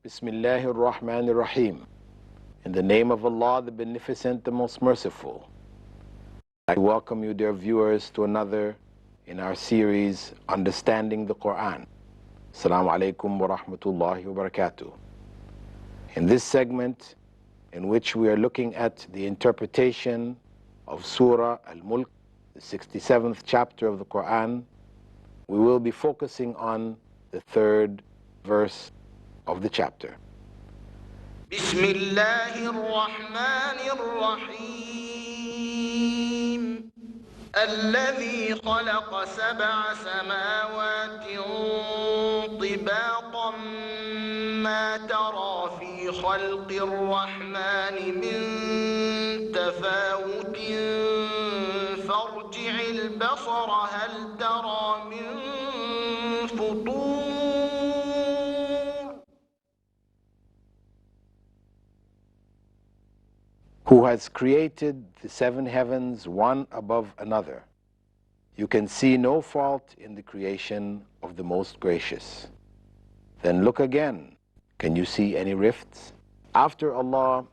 Bismillahir Rahmanir Rahim. In the name of Allah, the Beneficent, the Most Merciful. I welcome you, dear viewers, to another in our series, Understanding the Qur'an. Assalamu alaikum wa rahmatullahi wa barakatuh. In this segment, in which we are looking at the interpretation of Surah Al Mulk, the 67th chapter of the Qur'an, we will be focusing on the third verse of the chapter. Bismillahir Rahmanir Rahim. الذي خلق سبع سماوات طباقا ما ترى في خلق الرحمن من تفاوت فارجع البصر هل ترى من فطور. Who has created the seven heavens one above another. You can see no fault in the creation of the Most Gracious. Then look again. Can you see any rifts? After Allah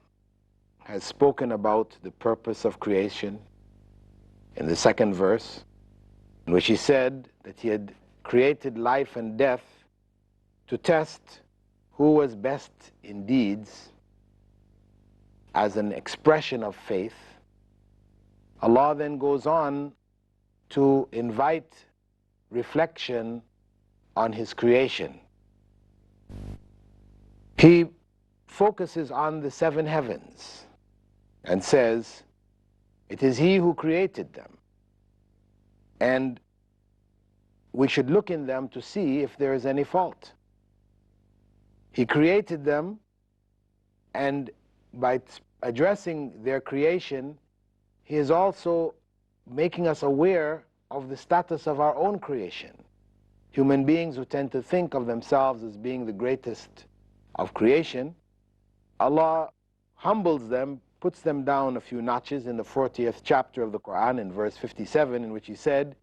has spoken about the purpose of creation in the second verse, in which He said that He had created life and death to test who was best in deeds, as an expression of faith, Allah then goes on to invite reflection on His creation. He focuses on the seven heavens and says, it is He who created them, and we should look in them to see if there is any fault. He created them, and by addressing their creation, He is also making us aware of the status of our own creation. Human beings who tend to think of themselves as being the greatest of creation, Allah humbles them, puts them down a few notches in the 40th chapter of the Qur'an in verse 57, in which He said,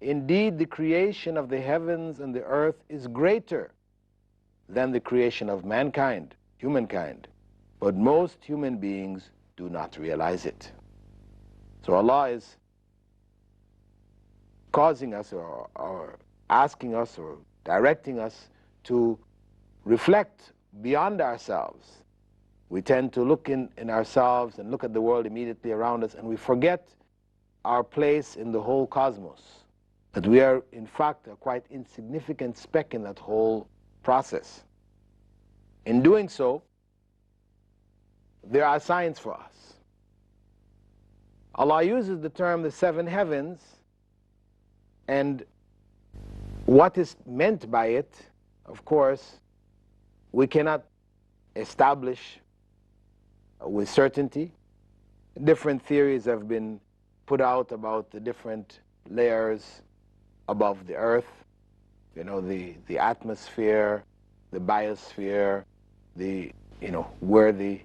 indeed the creation of the heavens and the earth is greater than the creation of mankind, humankind. But most human beings do not realize it. So Allah is causing us or asking us or directing us to reflect beyond ourselves. We tend to look in ourselves and look at the world immediately around us, and we forget our place in the whole cosmos. That we are, in fact, a quite insignificant speck in that whole process. In doing so, there are signs for us. Allah uses the term the seven heavens, and what is meant by it, of course, we cannot establish with certainty. Different theories have been put out about the different layers above the earth, the atmosphere, the biosphere, where the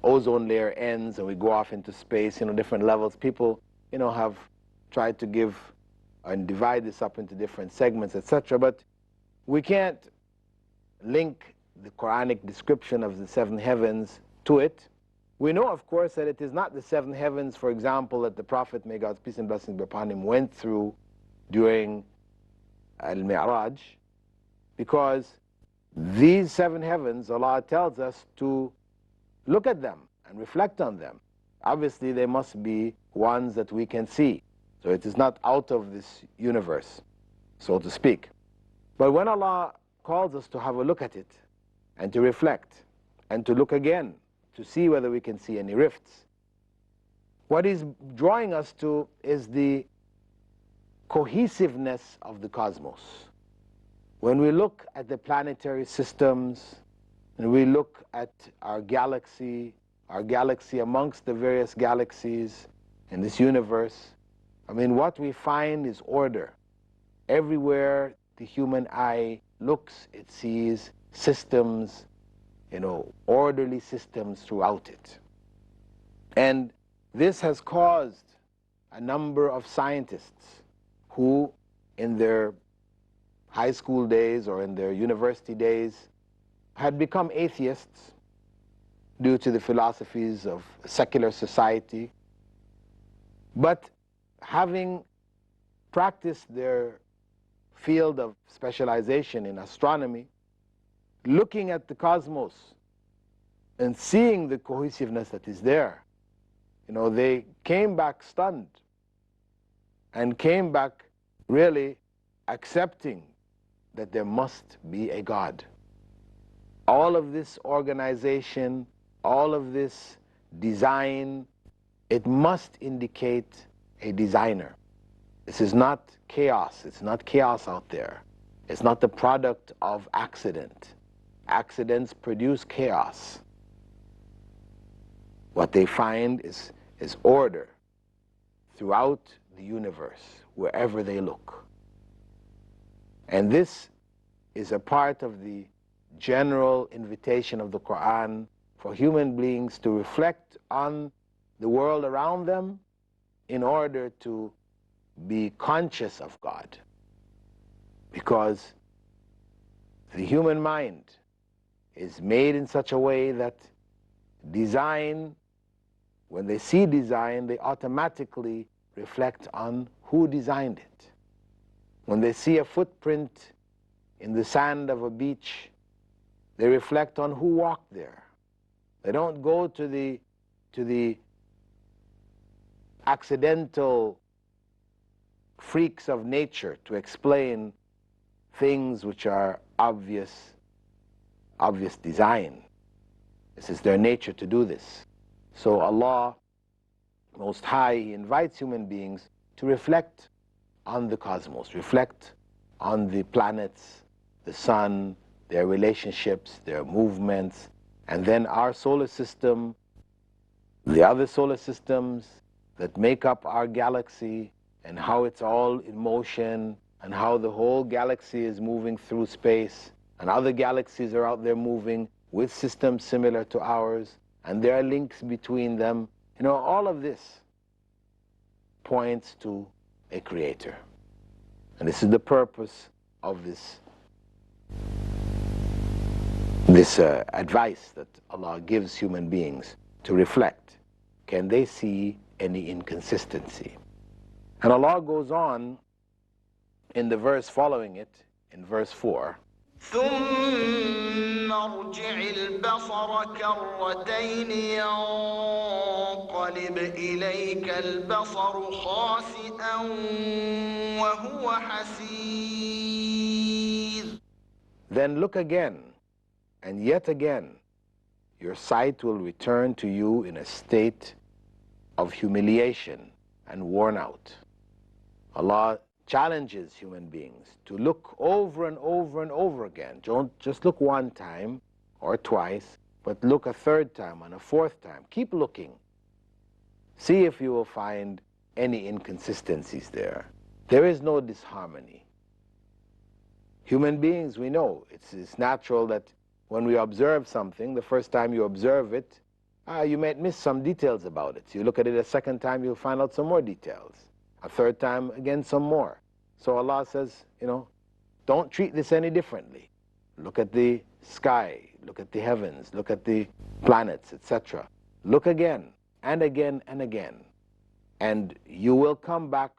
ozone layer ends and we go off into space, different levels. People, have tried to give and divide this up into different segments, etc. But we can't link the Quranic description of the seven heavens to it. We know, of course, that it is not the seven heavens, for example, that the Prophet, may God's peace and blessings be upon him, went through during Al-Mi'raj, because these seven heavens, Allah tells us to look at them and reflect on them. Obviously, they must be ones that we can see. So it is not out of this universe, so to speak. But when Allah calls us to have a look at it and to reflect and to look again to see whether we can see any rifts, what He's drawing us to is the cohesiveness of the cosmos. When we look at the planetary systems, and we look at our galaxy amongst the various galaxies in this universe, what we find is order. Everywhere the human eye looks, it sees systems, orderly systems throughout it. And this has caused a number of scientists who, in their high school days or in their university days, had become atheists due to the philosophies of secular society, but having practiced their field of specialization in astronomy, looking at the cosmos and seeing the cohesiveness that is there, they came back stunned and came back really accepting that there must be a God. All of this organization, all of this design, it must indicate a designer. This is not chaos. It's not chaos out there. It's not the product of accident. Accidents produce chaos. What they find is order throughout the universe, wherever they look. And this is a part of the general invitation of the Qur'an for human beings to reflect on the world around them in order to be conscious of God. Because the human mind is made in such a way that design, when they see design, they automatically reflect on who designed it. When they see a footprint in the sand of a beach, they reflect on who walked there. They don't go to the accidental freaks of nature to explain things which are obvious design. This is their nature to do this. So Allah Most High, He invites human beings to reflect on the cosmos, reflect on the planets, the sun, their relationships, their movements, and then our solar system, the other solar systems that make up our galaxy, and how it's all in motion, and how the whole galaxy is moving through space, and other galaxies are out there moving with systems similar to ours, and there are links between them. All of this points to a creator. And this is the purpose of this advice that Allah gives human beings to reflect. Can they see any inconsistency? And Allah goes on in the verse following it, in verse 4. ثم ارجع البصر كرتين ينقلب إليك البصر خاسئا وهو حسير. Then look again, and yet again, your sight will return to you in a state of humiliation and worn out. Allah challenges human beings to look over and over and over again. Don't just look one time or twice, but look a third time and a fourth time. Keep looking. See if you will find any inconsistencies there. There is no disharmony. Human beings, we know, it's natural that when we observe something, the first time you observe it, you might miss some details about it. So you look at it a second time, you'll find out some more details. A third time, again, some more. So Allah says, don't treat this any differently. Look at the sky, look at the heavens, look at the planets, etc. Look again, and again, and again. And you will come back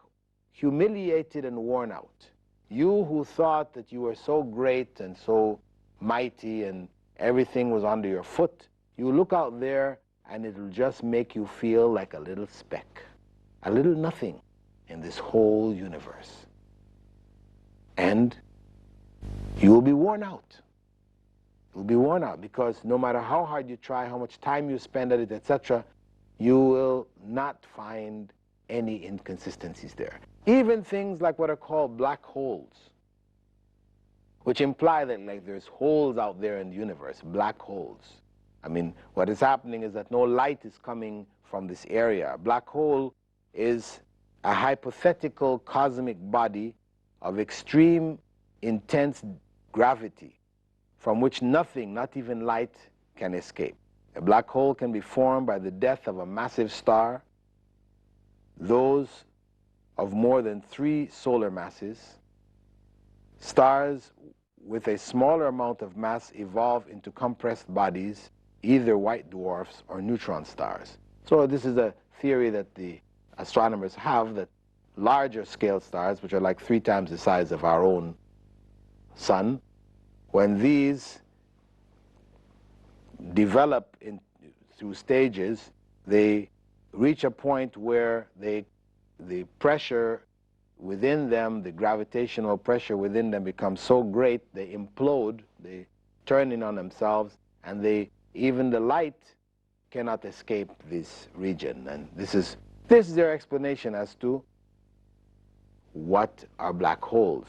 humiliated and worn out. You who thought that you were so great and so mighty and everything was under your foot, you look out there and it'll just make you feel like a little speck, a little nothing in this whole universe. And you will be worn out. You'll be worn out because no matter how hard you try, how much time you spend at it, etc., you will not find any inconsistencies there. Even things like what are called black holes, which imply that there's holes out there in the universe, black holes. I mean, what is happening is that no light is coming from this area. A black hole is a hypothetical cosmic body of extreme, intense gravity from which nothing, not even light, can escape. A black hole can be formed by the death of a massive star, those of more than 3 solar masses, stars with a smaller amount of mass evolve into compressed bodies, either white dwarfs or neutron stars. So this is a theory that the astronomers have, that larger scale stars, which are like 3 times the size of our own sun, when these develop through stages, they reach a point where the pressure within them, the gravitational pressure within them becomes so great, they implode, they turn in on themselves, and even the light cannot escape this region. And this is their explanation as to what are black holes.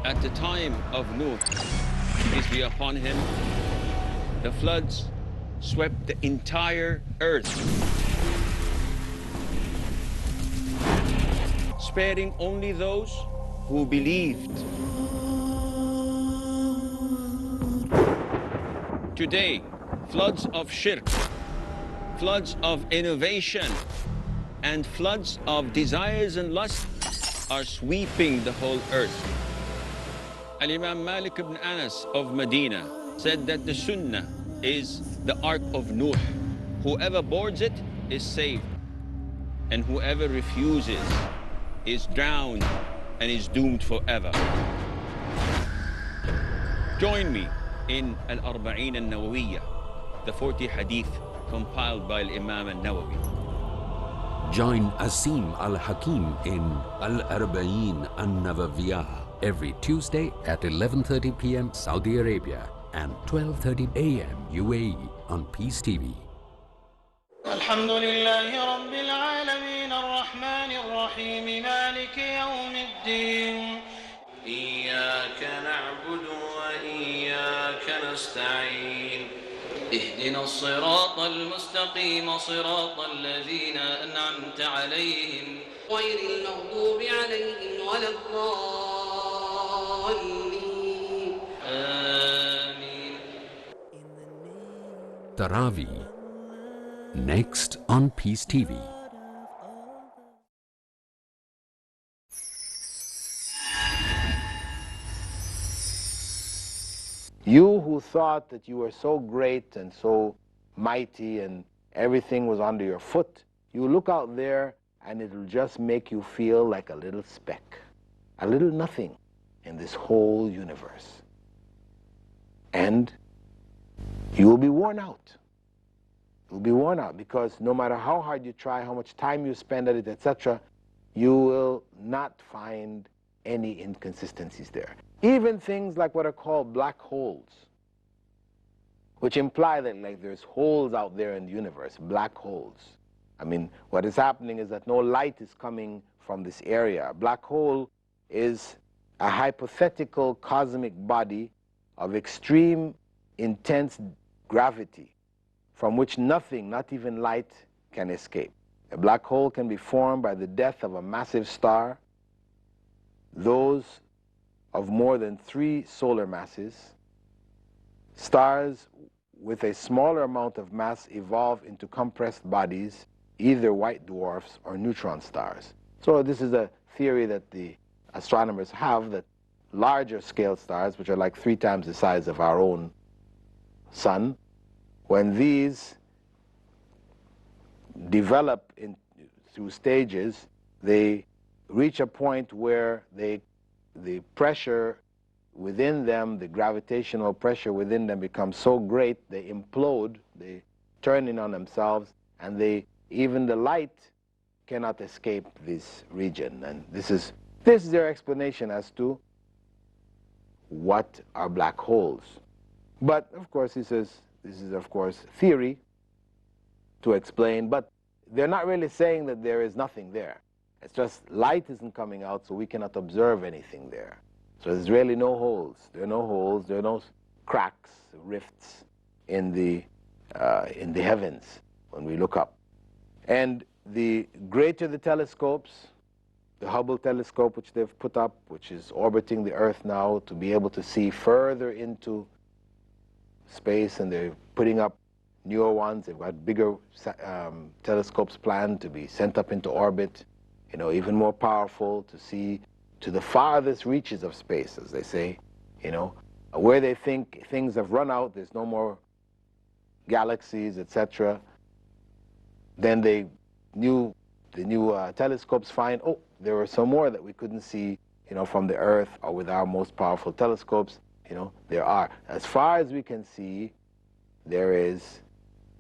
At the time of Nuh, peace be upon him, the floods swept the entire earth, sparing only those who believed. Today, floods of shirk, floods of innovation, and floods of desires and lusts are sweeping the whole earth. Al-Imam Malik ibn Anas of Medina said that the Sunnah is the Ark of Nuh. Whoever boards it is saved, and whoever refuses is drowned and is doomed forever. Join me in Al-Arba'in al-Nawawiyya, the 40 hadith compiled by Imam al-Nawawi. Join Asim Al-Hakim in Al-Arba'in al-Nawawiyya every Tuesday at 11:30 p.m. Saudi Arabia and 12:30 a.m. UAE on Peace TV. الحمد لله رب العالمين الرحمن الرحيم مالك يوم الدين إياك نعبد وإياك نستعين اهدنا الصراط المستقيم صراط الذين أنعمت عليهم غير المغضوب عليهم ولا الضالين آمين. Taraweeh, next on Peace TV. You who thought that you were so great and so mighty and everything was under your foot, you look out there and it'll just make you feel like a little speck, a little nothing in this whole universe. And you will be worn out. You'll be worn out because no matter how hard you try, how much time you spend at it, etc., you will not find any inconsistencies there. Even things like what are called black holes, which imply that like there's holes out there in the universe, black holes. I mean, what is happening is that no light is coming from this area. A black hole is a hypothetical cosmic body of extreme, intense gravity from which nothing, not even light, can escape. A black hole can be formed by the death of a massive star, those of more than 3 solar masses. Stars with a smaller amount of mass evolve into compressed bodies, either white dwarfs or neutron stars. So this is a theory that the astronomers have, that larger scale stars, which are like 3 times the size of our own sun, when these develop through stages, they reach a point where the pressure within them, the gravitational pressure within them becomes so great, they implode, they turn in on themselves, and even the light cannot escape this region. And this is their explanation as to what are black holes. But of course, he says this is of course theory to explain, but they're not really saying that there is nothing there. It's just light isn't coming out, so we cannot observe anything there. So there's really no holes. There are no holes. There are no cracks, rifts in the heavens when we look up. And the greater the telescopes, the Hubble telescope which they've put up, which is orbiting the Earth now to be able to see further into space, and they're putting up newer ones. They've got bigger telescopes planned to be sent up into orbit, you know, even more powerful to see to the farthest reaches of space, as they say, you know, where they think things have run out, there's no more galaxies, etc. Then the new telescopes find, oh, there were some more that we couldn't see, you know, from the Earth or with our most powerful telescopes. You know, there are. As far as we can see, there is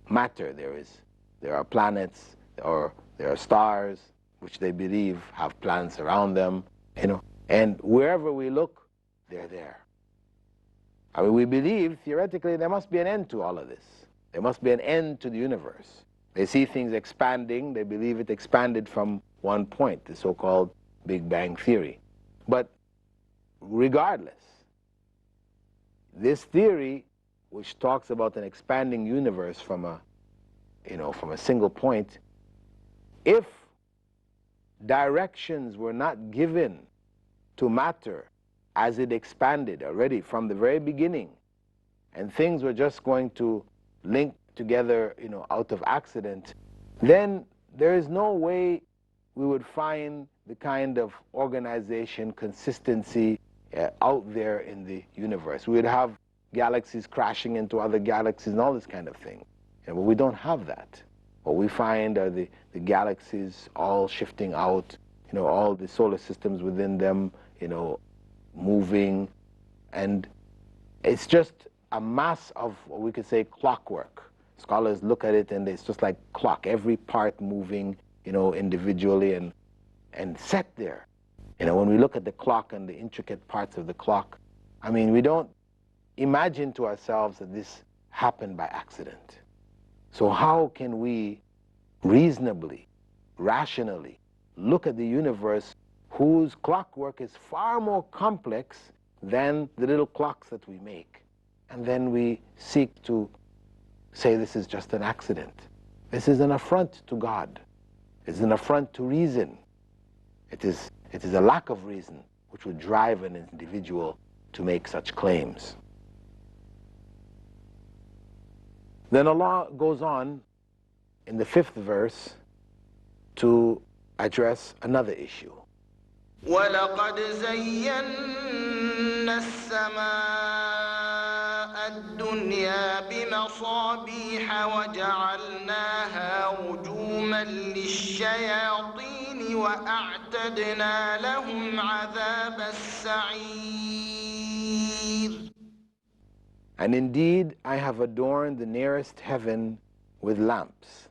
matter. There are planets, or there are stars, which they believe have planets around them. You know, and wherever we look, they're there. I mean, we believe theoretically there must be an end to all of this. There must be an end to the universe. They see things expanding. They believe it expanded from one point, the so-called Big Bang Theory. But regardless, this theory, which talks about an expanding universe from a, you know, from a single point, if directions were not given to matter as it expanded already from the very beginning, and things were just going to link together, you know, out of accident, then there is no way we would find the kind of organization, consistency out there in the universe. We would have galaxies crashing into other galaxies and all this kind of thing. But we don't have that. What we find are the galaxies all shifting out, you know, all the solar systems within them, you know, moving, and it's just a mass of what we could say clockwork. Scholars look at it and it's just like clock, every part moving, you know, individually and set there. You know, when we look at the clock and the intricate parts of the clock, I mean, we don't imagine to ourselves that this happened by accident. So how can we reasonably, rationally look at the universe whose clockwork is far more complex than the little clocks that we make, and then we seek to say this is just an accident? This is an affront to God. It's an affront to reason. It is a lack of reason which would drive an individual to make such claims. Then Allah goes on in the 5th verse to address another issue. وَلَقَدْ زَيَّنَّا السَّمَاءَ الدُّنْيَا بِمَصَابِيحَ وَجَعَلْنَاهَا رُجُومًا لِلشَّيَاطِينِ وَأَعْتَدْنَا لَهُمْ عَذَابَ السَّعِيرِ. And indeed, I have adorned the nearest heaven with lamps,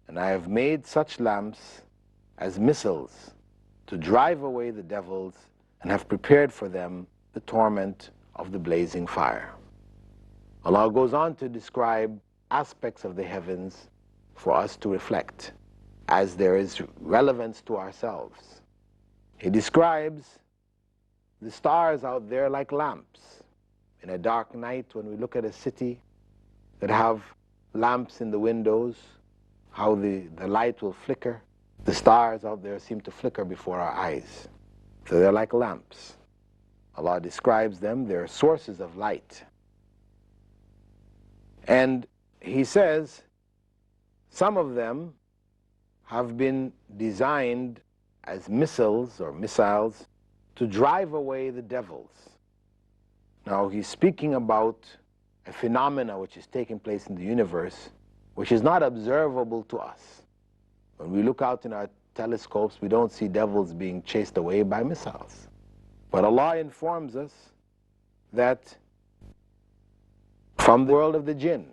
and I have made such lamps as missiles to drive away the devils, and have prepared for them the torment of the blazing fire. Allah goes on to describe aspects of the heavens for us to reflect, as there is relevance to ourselves. He describes the stars out there like lamps. In a dark night, when we look at a city that have lamps in the windows, how the light will flicker. The stars out there seem to flicker before our eyes. So they're like lamps. Allah describes them, they're sources of light. And He says some of them have been designed as missiles or missiles to drive away the devils. Now He's speaking about a phenomena which is taking place in the universe, which is not observable to us. When we look out in our telescopes, we don't see devils being chased away by missiles. But Allah informs us that from the world of the jinn,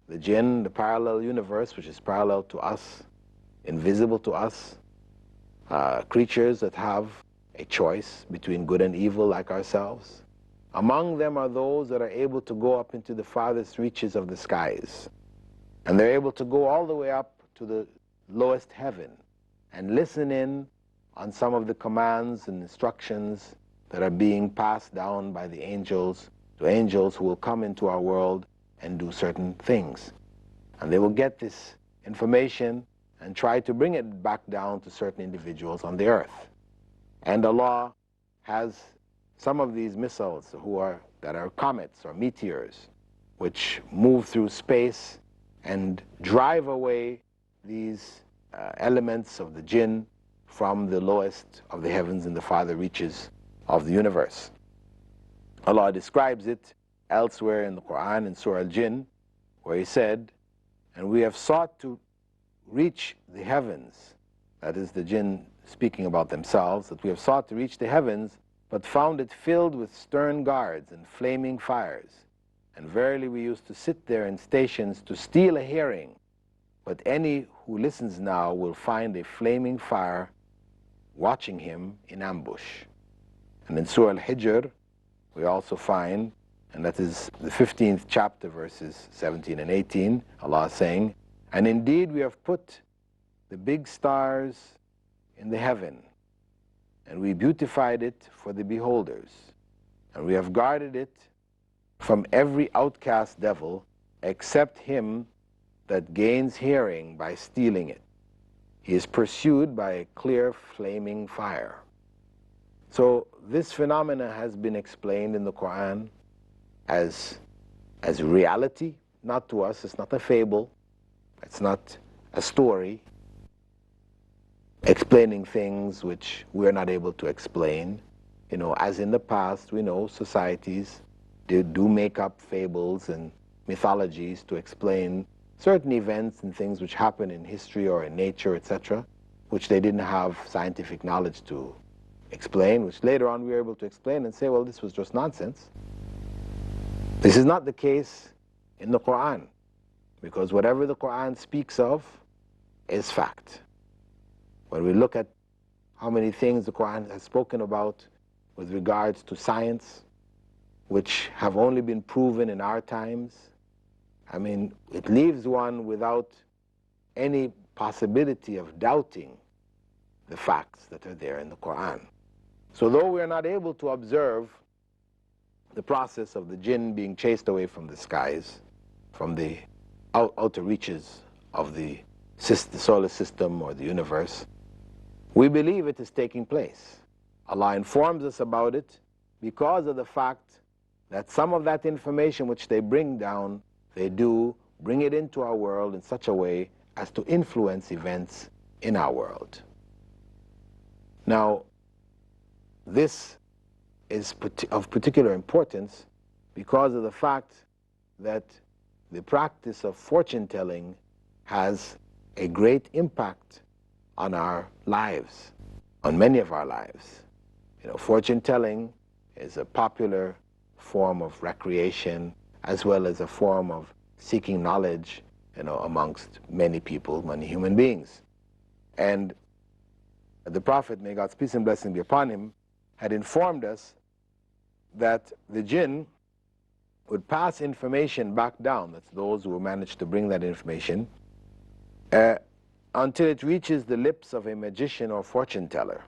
the parallel universe, which is parallel to us, invisible to us, creatures that have a choice between good and evil like ourselves. Among them are those that are able to go up into the farthest reaches of the skies. And they're able to go all the way up to the lowest heaven and listen in on some of the commands and instructions that are being passed down by the angels to angels who will come into our world and do certain things. And they will get this information and try to bring it back down to certain individuals on the earth. And Allah has some of these missiles that are comets or meteors, which move through space and drive away these elements of the jinn from the lowest of the heavens and the farther reaches of the universe. Allah describes it elsewhere in the Qur'an in Surah Al Jinn, where He said, "And we have sought to reach the heavens," that is the jinn speaking about themselves, that we have sought to reach the heavens, but found it filled with stern guards and flaming fires. And verily we used to sit there in stations to steal a hearing, but any who listens now will find a flaming fire watching him in ambush. And in Surah Al-Hijr, we also find, and that is the 15th chapter, verses 17 and 18, Allah is saying, "And indeed we have put the big stars in the heaven, and we beautified it for the beholders, and we have guarded it from every outcast devil, except him that gains hearing by stealing it. He is pursued by a clear flaming fire." So this phenomena has been explained in the Qur'an as reality, not to us. It's not a fable, it's not a story explaining things which we're not able to explain. You know, as in the past, we know societies do make up fables and mythologies to explain certain events and things which happen in history or in nature, etc., which they didn't have scientific knowledge to explain, which later on we were able to explain and say, well, this was just nonsense. This is not the case in the Qur'an, because whatever the Qur'an speaks of is fact. When we look at how many things the Qur'an has spoken about with regards to science, which have only been proven in our times, I mean, it leaves one without any possibility of doubting the facts that are there in the Qur'an. So though we are not able to observe the process of the jinn being chased away from the skies, from the outer reaches of the solar system or the universe, we believe it is taking place. Allah informs us about it because of the fact that some of that information which they bring down, they do bring it into our world in such a way as to influence events in our world. Now, this is of particular importance because of the fact that the practice of fortune telling has a great impact on our lives, on many of our lives. You know, fortune telling is a popular form of recreation as well as a form of seeking knowledge, you know, amongst many people, many human beings. And the Prophet, may God's peace and blessing be upon him, had informed us that the jinn would pass information back down, that's those who managed to bring that information, until it reaches the lips of a magician or fortune teller.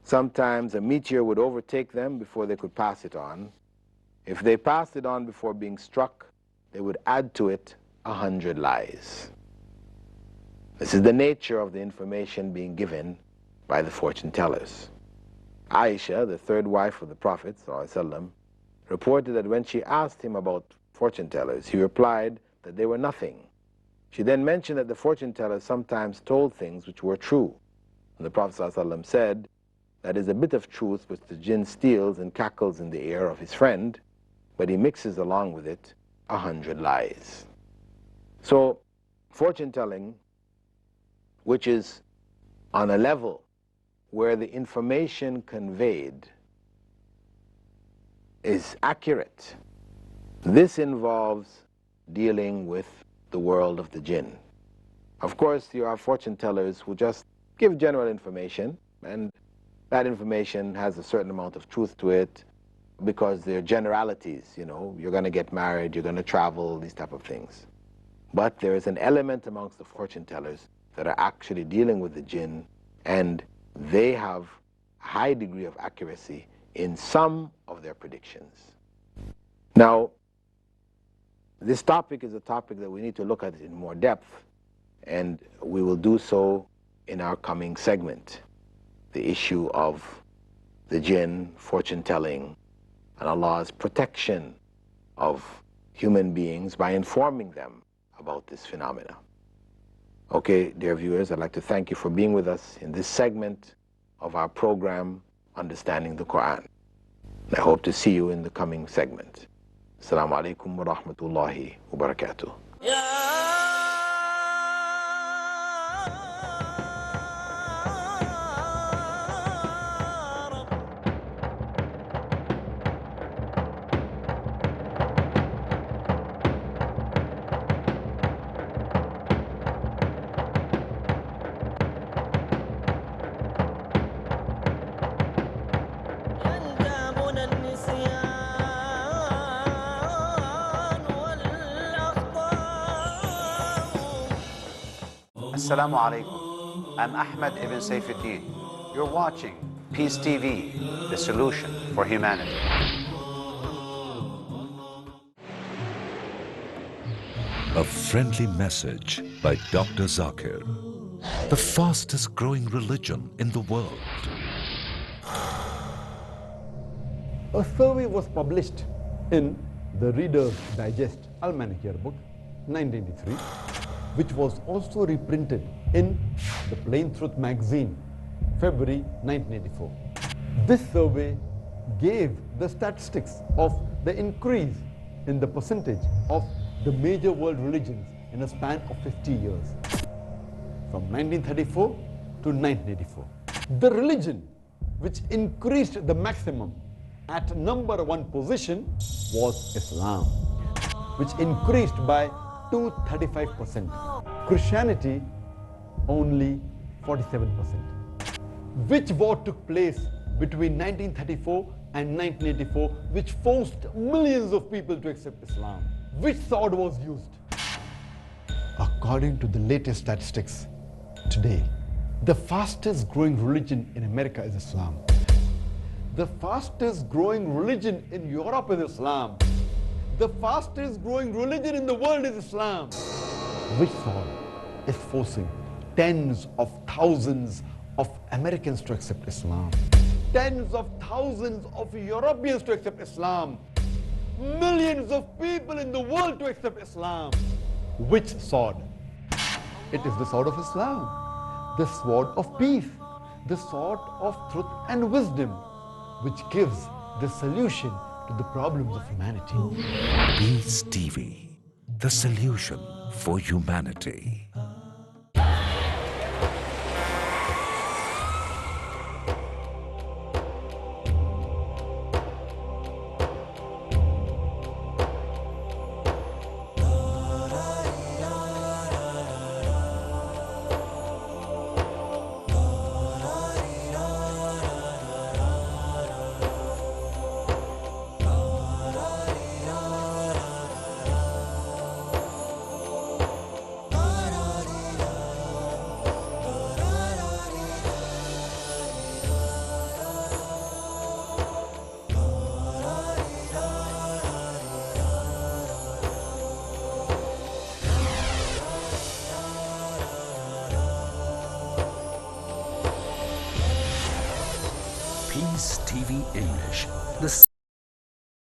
Sometimes a meteor would overtake them before they could pass it on. If they passed it on before being struck, they would add to it 100 lies. This is the nature of the information being given by the fortune tellers. Aisha, the third wife of the Prophet ﷺ, reported that when she asked him about fortune tellers, he replied that they were nothing. She then mentioned that the fortune tellers sometimes told things which were true. And the Prophet ﷺ said, that is a bit of truth which the jinn steals and cackles in the ear of his friend, but he mixes along with it 100 lies. So, fortune telling, which is on a level where the information conveyed is accurate, this involves dealing with the world of the jinn. Of course, you have fortune tellers who just give general information, and that information has a certain amount of truth to it because they're generalities, you know, you're going to get married, you're going to travel, these type of things. But there is an element amongst the fortune tellers that are actually dealing with the jinn, and they have a high degree of accuracy in some of their predictions. Now, this topic is a topic that we need to look at in more depth, and we will do so in our coming segment, the issue of the jinn, fortune telling, and Allah's protection of human beings by informing them about this phenomena. Okay, dear viewers, I'd like to thank you for being with us in this segment of our program, Understanding the Qur'an. And I hope to see you in the coming segment. Assalamu alaikum wa rahmatullahi wa barakatuh. Assalamu alaikum. I'm Ahmed ibn Saifuddin. You're watching Peace TV, the solution for humanity. A friendly message by Dr. Zakir. The fastest growing religion in the world. A survey was published in the Reader's Digest Almanac book, 1983, which was also reprinted in the Plain Truth magazine, February 1984. This survey gave the statistics of the increase in the percentage of the major world religions in a span of 50 years, from 1934 to 1984. The religion which increased the maximum at number one position was Islam, which increased by 235%. Christianity, only 47%. Which war took place between 1934 and 1984, which forced millions of people to accept Islam? Which sword was used? According to the latest statistics, today, the fastest growing religion in America is Islam. The fastest growing religion in Europe is Islam. The fastest growing religion in the world is Islam. Which sword is forcing tens of thousands of Americans to accept Islam? Tens of thousands of Europeans to accept Islam? Millions of people in the world to accept Islam? Which sword? It is the sword of Islam, the sword of peace, the sword of truth and wisdom, which gives the solution to the problems of humanity. Peace TV, the solution for humanity. Peace TV English.